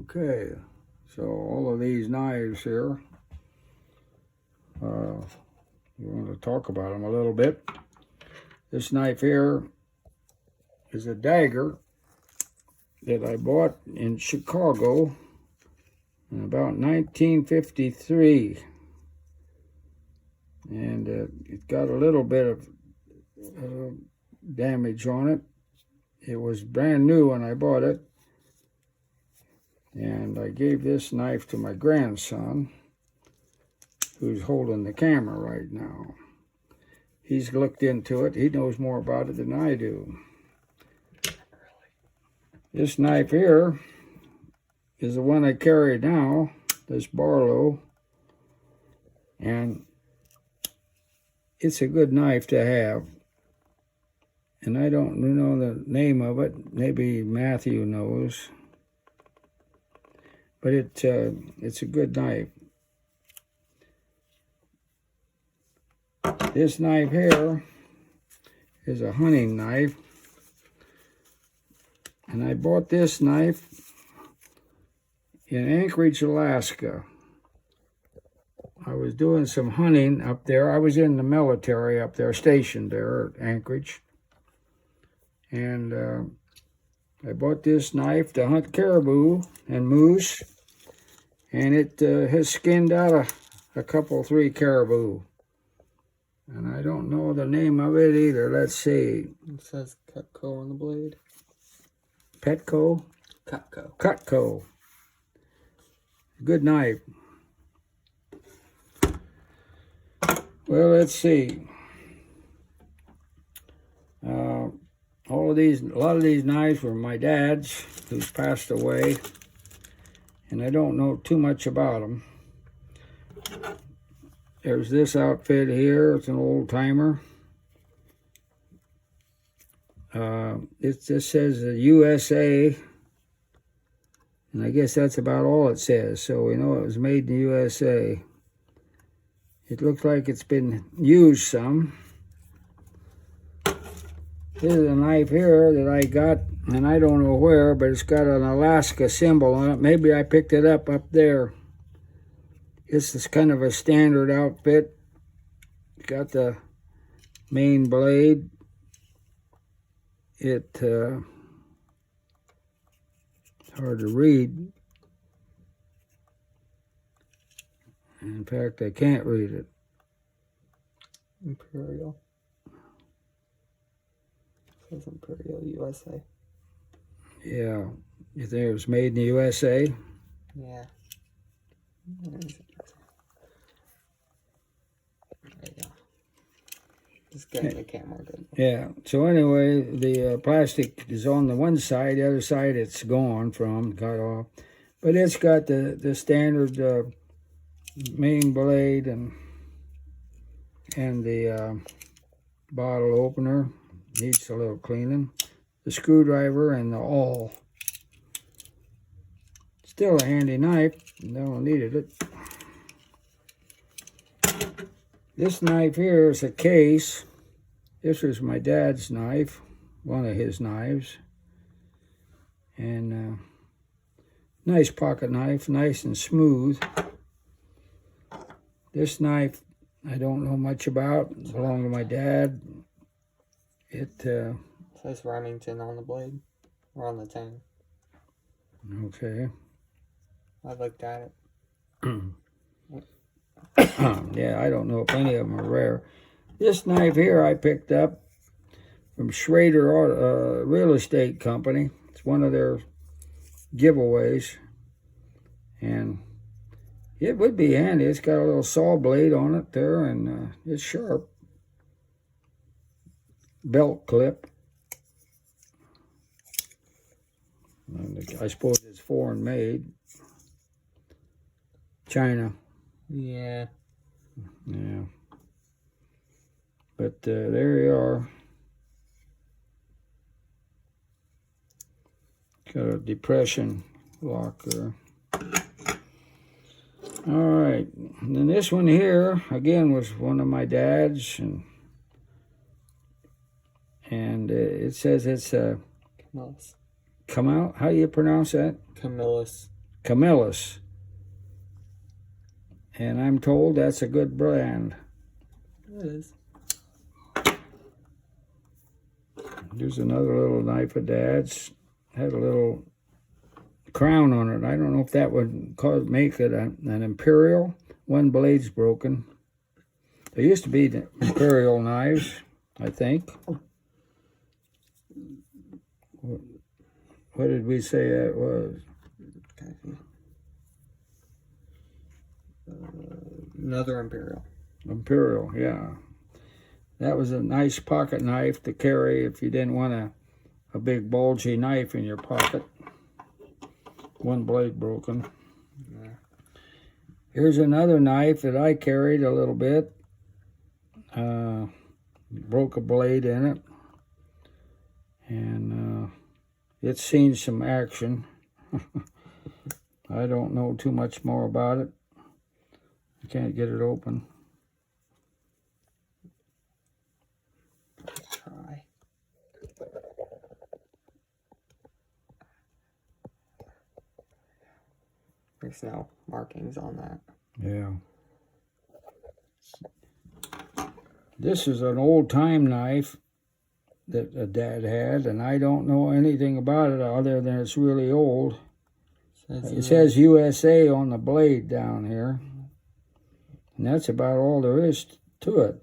Okay, so all of these knives here, we want to talk about them a little bit. This knife here is a dagger that I bought in Chicago in about 1953. And it got a little bit of damage on it. It was brand new when I bought it. And I gave this knife to my grandson, who's holding the camera right now. He's looked into it. He knows more about it than I do. This knife here is the one I carry now, this Barlow. And it's a good knife to have. And I don't know the name of it. Maybe Matthew knows. But it's a good knife. This knife here is a hunting knife. And I bought this knife in Anchorage, Alaska. I was doing some hunting up there. I was in the military up there, stationed there at Anchorage. And I bought this knife to hunt caribou and moose. And it has skinned out a couple, 3 caribou. And I don't know the name of it either. Let's see. It says Cutco on the blade. Petco? Cutco. Cutco. Good knife. Well, let's see. A lot of these knives were my dad's, who's passed away. And I don't know too much about them. There's this outfit here. It's an old timer. It just says the USA. And I guess that's about all it says. So we know it was made in the USA. It looks like it's been used some. Here's a knife here that I got, and I don't know where, but it's got an Alaska symbol on it. Maybe I picked it up there. This is kind of a standard outfit. It's got the main blade. It's hard to read. In fact, I can't read it. Imperial. It says Imperial USA. Yeah. You think it was made in the USA? Yeah. There you go. Just getting the camera good. Yeah. So anyway, the plastic is on the one side. The other side it's gone from, cut off. But it's got the standard main blade and the bottle opener. Needs a little cleaning. The screwdriver and the awl. Still a handy knife. No one needed it. This knife here is a case. This was my dad's knife, one of his knives. And nice pocket knife, nice and smooth. This knife I don't know much about. It belonged to my dad. It says Remington on the blade, or on the tang. Okay. I looked at it. Yeah, I don't know if any of them are rare. This knife here I picked up from Schrader Real Estate Company. It's one of their giveaways. And it would be handy. It's got a little saw blade on it there, and it's sharp. Belt clip. And I suppose it's foreign made. China. Yeah. Yeah. But there you are. Got a depression lock there. All right. And then this one here, again, was one of my dad's. And it says it's Camillus. Come out? How do you pronounce that? Camillus. Camillus. And I'm told that's a good brand. It is. Here's another little knife of Dad's. Had a little crown on it. I don't know if that would make it an imperial. One blade's broken. There used to be the imperial knives, I think. What did we say that was? Another imperial. Imperial, yeah. That was a nice pocket knife to carry if you didn't want a big bulgy knife in your pocket. One blade broken. Yeah. Here's another knife that I carried a little bit. Broke a blade in it. And it's seen some action. I don't know too much more about it. I can't get it open. Let's try. There's no markings on that. Yeah. This is an old-time knife that Dad had, and I don't know anything about it other than it's really old. It says USA on the blade down here, and that's about all there is to it.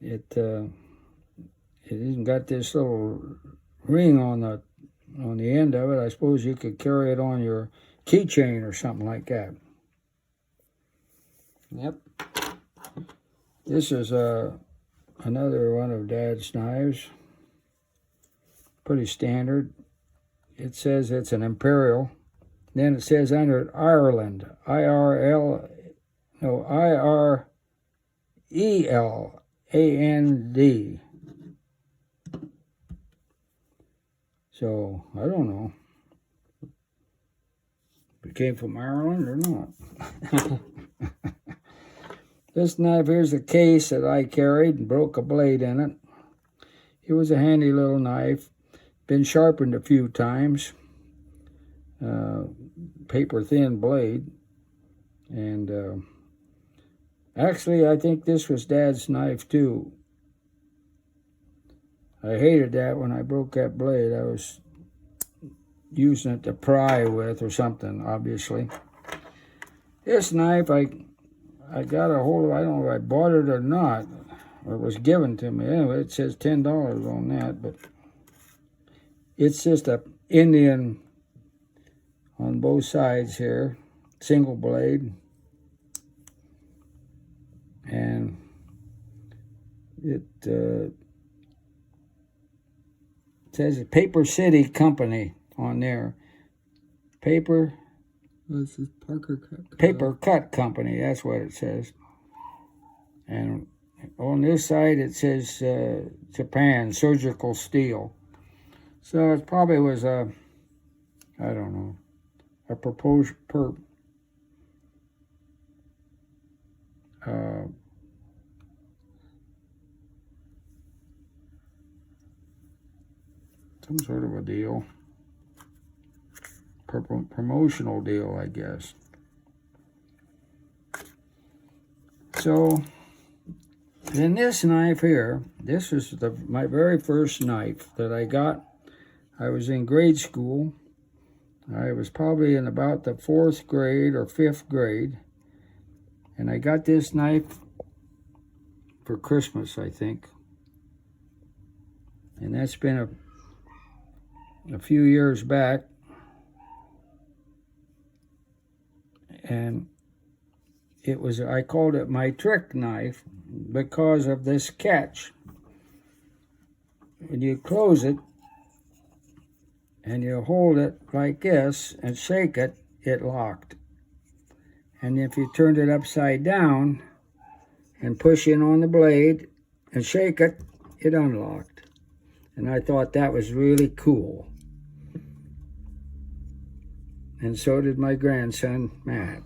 It even got this little ring on the end of it. I suppose you could carry it on your keychain or something like that. Yep. This is another one of Dad's knives. Pretty standard. It says it's an imperial. Then it says under it Ireland. IRELAND. So, I don't know if it came from Ireland or not. This knife, here's the case that I carried and broke a blade in it. It was a handy little knife. Been sharpened a few times. Paper thin blade. And actually, I think this was Dad's knife too. I hated that when I broke that blade. I was using it to pry with or something, obviously. This knife, I got a hold of, I don't know if I bought it or not, or it was given to me. Anyway, it says $10 on that, but it's just a Indian on both sides here, single blade. And it says a Paper City Company on there. This is Paper Cut Company, that's what it says. And on this side it says Japan, surgical steel. So it probably was I don't know, a proposed some sort of a deal. Promotional deal, I guess. So, in this knife here, this is my very first knife that I got. I was in grade school. I was probably in about the 4th grade or 5th grade. And I got this knife for Christmas, I think. And that's been a few years back. And it was, I called it my trick knife because of this catch. When you close it and you hold it like this and shake it, it locked. And if you turned it upside down and push in on the blade and shake it, it unlocked. And I thought that was really cool. And so did my grandson, Matt.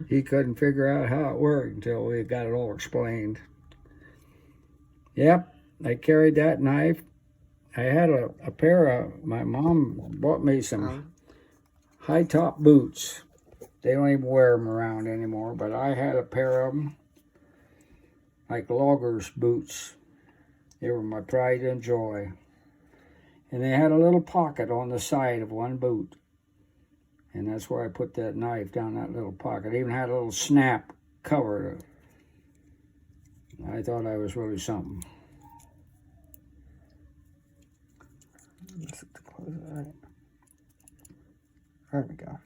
He couldn't figure out how it worked until we got it all explained. Yep, I carried that knife. I had a pair of, my mom bought me some high top boots. They don't even wear them around anymore, but I had a pair of them, like loggers boots. They were my pride and joy. And they had a little pocket on the side of one boot. And that's where I put that knife, down that little pocket. It even had a little snap cover. I thought I was really something. Let's close it right. There we go.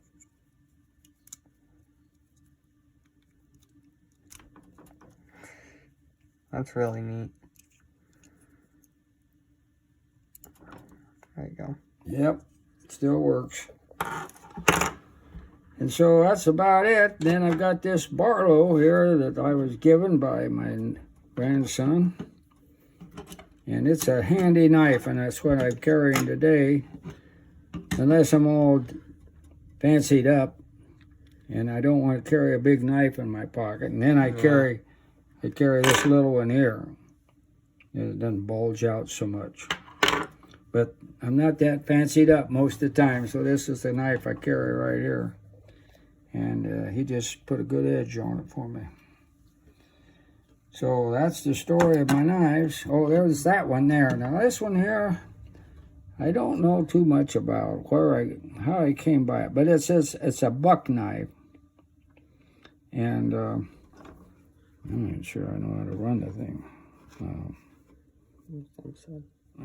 That's really neat. There you go. Yep, it still works. And so that's about it. Then I've got this Barlow here that I was given by my grandson. And it's a handy knife, and that's what I'm carrying today. Unless I'm all fancied up, and I don't want to carry a big knife in my pocket. And then I carry this little one here. It doesn't bulge out so much. But I'm not that fancied up most of the time, so this is the knife I carry right here. And he just put a good edge on it for me. So that's the story of my knives. Oh, there's that one there. Now this one here, I don't know too much about how I came by it, but it says it's a buck knife. And I'm not sure I know how to run the thing.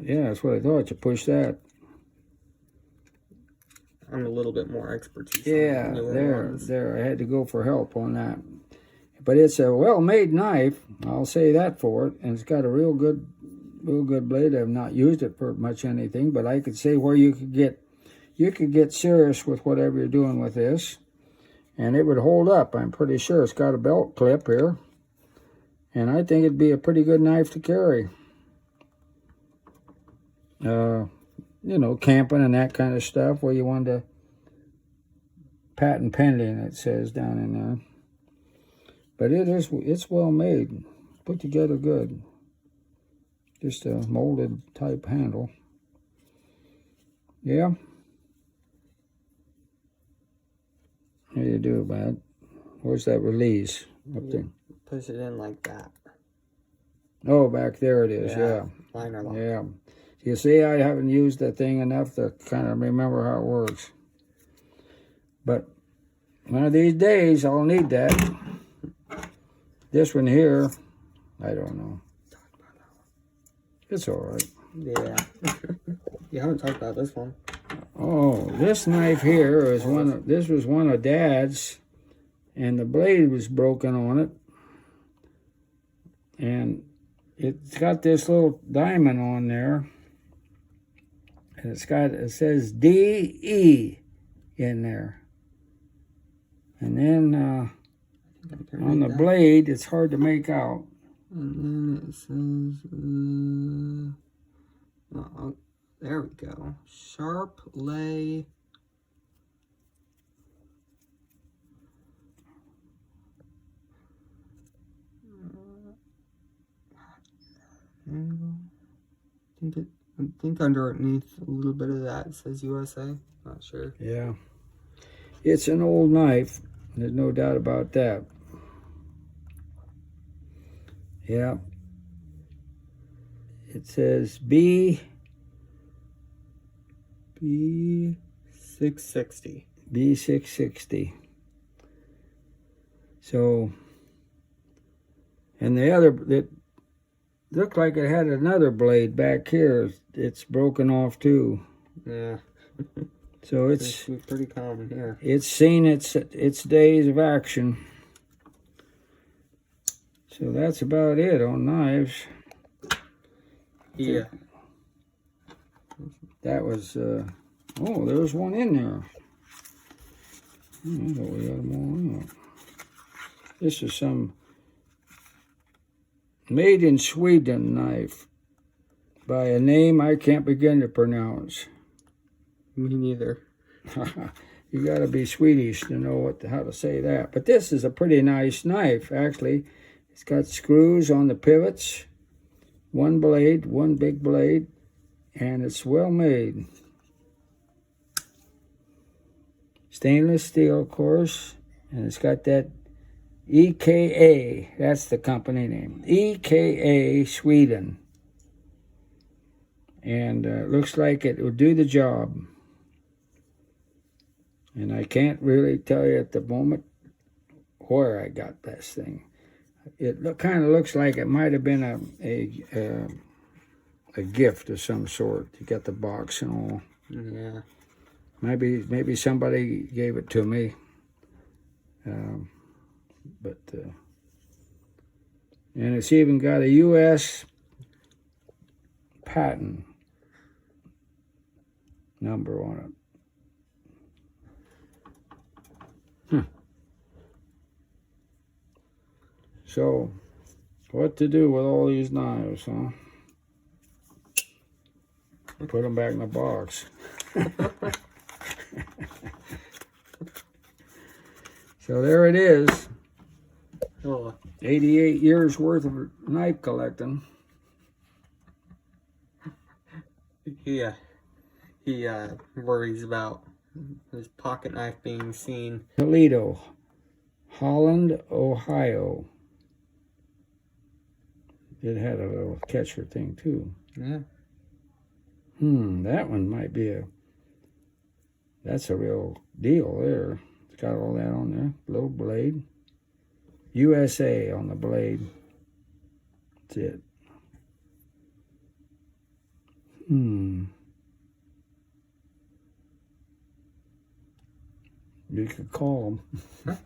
Yeah, that's what I thought. You push that. I'm a little bit more expertise. Yeah, there. I had to go for help on that. But it's a well-made knife. I'll say that for it. And it's got a real good blade. I've not used it for much anything, but I could say where you could get serious with whatever you're doing with this, and it would hold up. I'm pretty sure. It's got a belt clip here, and I think it'd be a pretty good knife to carry. You know, camping and that kind of stuff, where you want to patent pending, it says down in there. But it's well made, put together good. Just a molded type handle. Yeah. How do you do, bud? Where's that release? Up there. Push it in like that. Oh, back there it is, yeah. Liner lock. Yeah. You see, I haven't used that thing enough to kind of remember how it works. But one of these days, I'll need that. This one here, I don't know. It's all right. Yeah. You haven't talked about this one. Oh, this knife here is this was one of Dad's, and the blade was broken on it. And it's got this little diamond on there. And it says DE in there. And then on the blade, it's hard to make out. And then it says, there we go. Sharp lay. I think underneath a little bit of that it says USA. Not sure. Yeah. It's an old knife. There's no doubt about that. Yeah. It says B660. B660. So, and the other, it looked like it had another blade back here. It's broken off too. Yeah. So it's pretty common here. It's seen its days of action. So that's about it on knives. Yeah. That was, oh, there's one in there. I thought we had more out. This is some made in Sweden knife by a name I can't begin to pronounce. Me neither. You got to be Swedish to know how to say that. But this is a pretty nice knife, actually. It's got screws on the pivots, one blade, one big blade, and it's well made. Stainless steel, of course. And it's got that EKA. That's the company name. EKA Sweden. And looks like it will do the job. And I can't really tell you at the moment where I got this thing. It kind of looks like it might have been a gift of some sort. You got the box and all. Yeah. Maybe somebody gave it to me. But and it's even got a U.S. patent number on it. So, what to do with all these knives, huh? Put them back in the box. So there it is. Oh. 88 years worth of knife collecting. Yeah. He worries about his pocket knife being seen. Toledo, Holland, Ohio. It had a little catcher thing too. Yeah. That one might be that's a real deal there. It's got all that on there. Little blade. USA on the blade. That's it. You could call them.